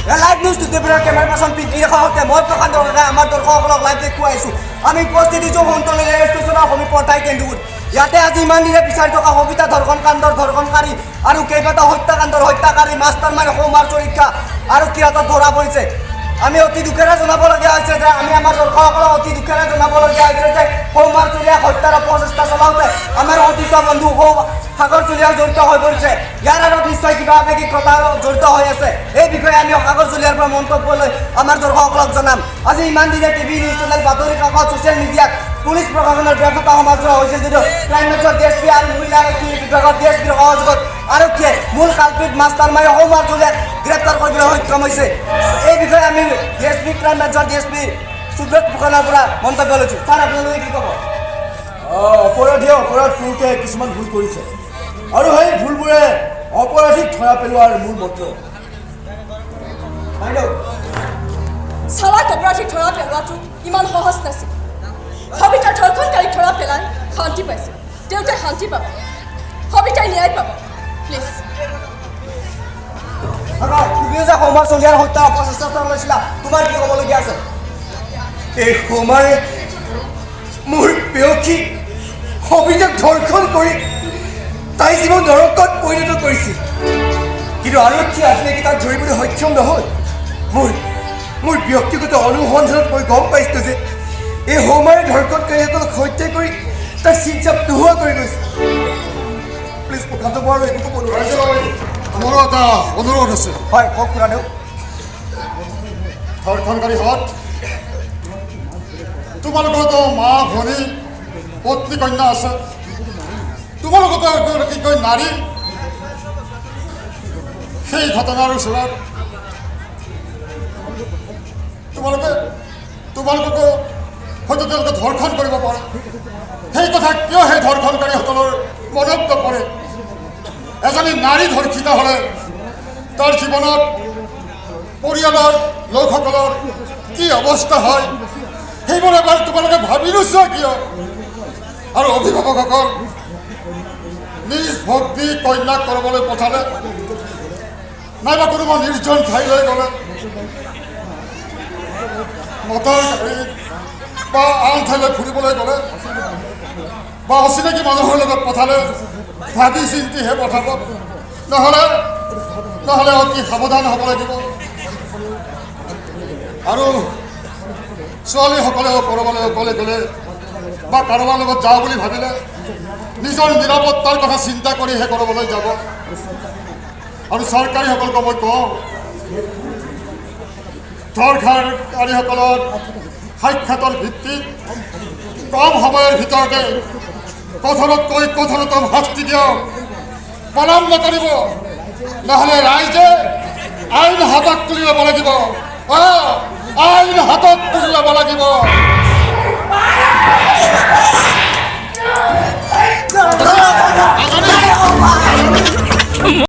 Live news টুডেৰ camera person Pinki ৰেখাৰ সৈতে মই প্ৰশান্ত ডেকাই আমাৰ দৰ্শকসকলক লাইভ দেখুৱাইছোঁ। আমি উপস্থিত হৈছোঁ সোণতলী ৰেল ষ্টেচনৰ সমীপৰ কেন্দুগুৰিত। ইয়াতে আজি ইমান দিনে বিচাৰি থকা সবিতা ধৰ্ষণ কাণ্ডৰ ধৰ্ষণকাৰী আৰু কেইবাটাও হত্যাকাণ্ডৰ হত্যাকাৰী মাষ্টাৰ মাইণ্ড সৌমাৰ চৰিকা আৰু সিহঁতক ধৰা পৰিছে। আমি অতি দুখেৰে জনাবলগীয়া হৈছে যে আমি আমাৰ দৰ্শকসকলক অতি দুখেৰে জনাবলগীয়া হৈছে যে সৌমাৰ চুৰীয়া হত্যাৰ অপচেষ্টা চলাওঁতে আমাৰ অতীত বন্ধু সাগৰ চুৰীয়াও জড়িত হৈ পৰিছে। ইয়াৰ আৰু নিশ্চয় কিবা আৱেগিকতা জড়িত হৈ আছে। এই বিষয়ে আমি সাগৰ চুৰীয়াৰ পৰা মন্তব্য লৈ আমাৰ দৰ্শকসকলক জনাম। আজি ইমান দিনে টিভি নিউজ চেনেল বাতৰি কাকত ছ'চিয়েল মিডিয়াত পুলিচ প্ৰশাসনৰ ব্যৰ্থতা সমাজৰ হৈছে যদিও ক্ৰাইম ব্ৰাঞ্চৰ ডিএছপি আৰু মহিলা বিভাগৰ ডিএছপিৰ সহযোগত আৰক্ষীয়ে মূল কালপিত মাষ্টাৰ মাইণ্ড সৌমাৰ চুৰীয়াক গ্ৰেপ্তাৰ কৰিবলৈ সক্ষম হৈছে। এই বিষয়ে আমি ডিএছপি ক্ৰাইম ব্ৰাঞ্চৰ ডিএছপি সুব্ৰত ফুকনৰ পৰা মন্তব্য লৈছোঁ। ছাৰ আপোনালোকে কি ক'ব? অপৰাধীয়ে অপৰাধ কৰোঁতে কিছুমান ভুল কৰিছে আৰু সেই ভুলবোৰে অপৰাধীক ধৰা পেলোৱাৰ মূল মন্ত্ৰ। চালাক অপৰাধীক ধৰা পেলোৱাটো ইমান সহজ নাছিল। সবিতাৰ ধৰ্ষণকাৰীক ধৰা পেলাই শান্তি পাইছে। দেউতাই শান্তি পাব, সবিতাই ন্যায় পাব। প্লিজ তুমি যে সৌমাৰ চুৰীয়াৰ হত্যা অপচেষ্টা লৈছিলা, তোমাৰ কি ক'বলগীয়া আছে? এই সৌমাৰে মোৰ পেয়সী সবিতাক ধৰ্ষণ কৰি তাই জীৱন নৰকত পৰিণত কৰিছিল, কিন্তু আৰক্ষীয়ে আজিলৈকে তাক ধৰিবলৈ সক্ষম নহ'ল। মোৰ ব্যক্তিগত অনুসন্ধানত মই গম পাইছিলোঁ যে এই সৌমাৰে ধৰ্ষণকাৰীসকলক হত্যা কৰি তাক চিনচাপ নোহোৱা কৰি গৈছে। প্লিজ প্ৰশান্ত বৰা একো ক'ব নোৱাৰে। আমাৰো এটা অনুৰোধ আছে। হয় কওক খুৰাদেউ। ধৰ্ষণকাৰীহঁত তোমালোকৰতো মা ভনী পত্নী কন্যা আছে, তোমালোকতো এগৰাকীকৈ নাৰী। সেই ঘটনাৰ ওচৰত তোমালোককো হয়তো তেওঁলোকে ধৰ্ষণ কৰিব পাৰে। সেই কথা কিয় সেই ধৰ্ষণকাৰীসকলৰ মনত নপৰে? এজনী নাৰী ধৰ্ষিত হ'লে তাৰ জীৱনত পৰিয়ালৰ লোকসকলৰ কি অৱস্থা হয় সেইবোৰ এবাৰ তোমালোকে ভাবি নোচোৱা কিয়? আৰু অভিভাৱকসকল নিজ ভক্তি কন্যাক কৰিবলৈ পঠালে নাইবা কোনোবা নিৰ্জন ঠাইলৈ গ'লে মটৰ গাড়ীত বা আন ঠাইলৈ ফুৰিবলৈ গ'লে বা অচিনাকি মানুহৰ লগত পঠালে ভাবি চিন্তিহে পঠাব, নহ'লে অতি সাৱধান হ'ব লাগিব। আৰু ছোৱালীসকলেও ক'ৰবালৈ অকলে গ'লে বা কাৰোবাৰ লগত যাওঁ বুলি ভাবিলে নিজৰ নিৰাপত্তাৰ কথা চিন্তা কৰিহে ক'ৰবালৈ যাব। আৰু চৰকাৰীসকলক মই কওঁ, ধৰ্ষণকাৰীসকলৰ সাক্ষাতৰ ভিত্তিত কম সময়ৰ ভিতৰতে কঠোৰতকৈ কঠোৰতম শাস্তি দিয়ক, পলম নকৰিব, নহ'লে ৰাইজে আইন হাতত তুলি ল'ব লাগিব। আইন হাতত তুলি ল'ব লাগিব।